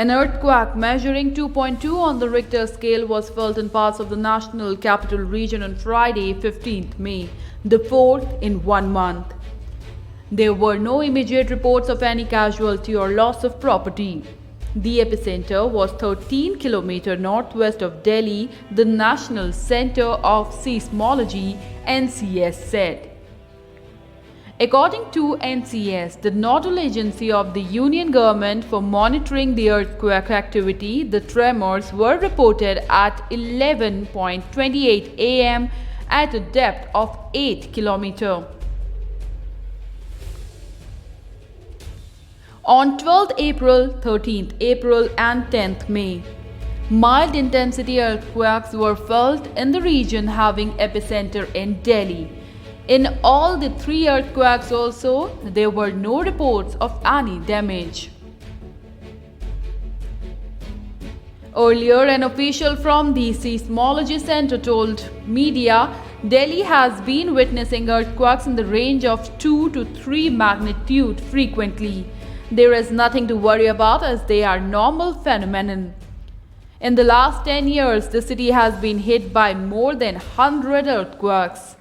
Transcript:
An earthquake measuring 2.2 on the Richter scale was felt in parts of the national capital region on Friday, 15th May, the fourth in 1 month. There were no immediate reports of any casualty or loss of property. The epicenter was 13 km northwest of Delhi, the National Center of Seismology (NCS) said. According to NCS, the nodal agency of the Union government for monitoring the earthquake activity, the tremors were reported at 11:28 am at a depth of 8 km. On 12th April, 13th April and 10th May, mild intensity earthquakes were felt in the region having epicenter in Delhi. In all the 3 earthquakes also, there were no reports of any damage. Earlier, an official from the Seismology Center told media, Delhi has been witnessing earthquakes in the range of 2 to 3 magnitude frequently. There is nothing to worry about as they are normal phenomenon. In the last 10 years, the city has been hit by more than 100 earthquakes.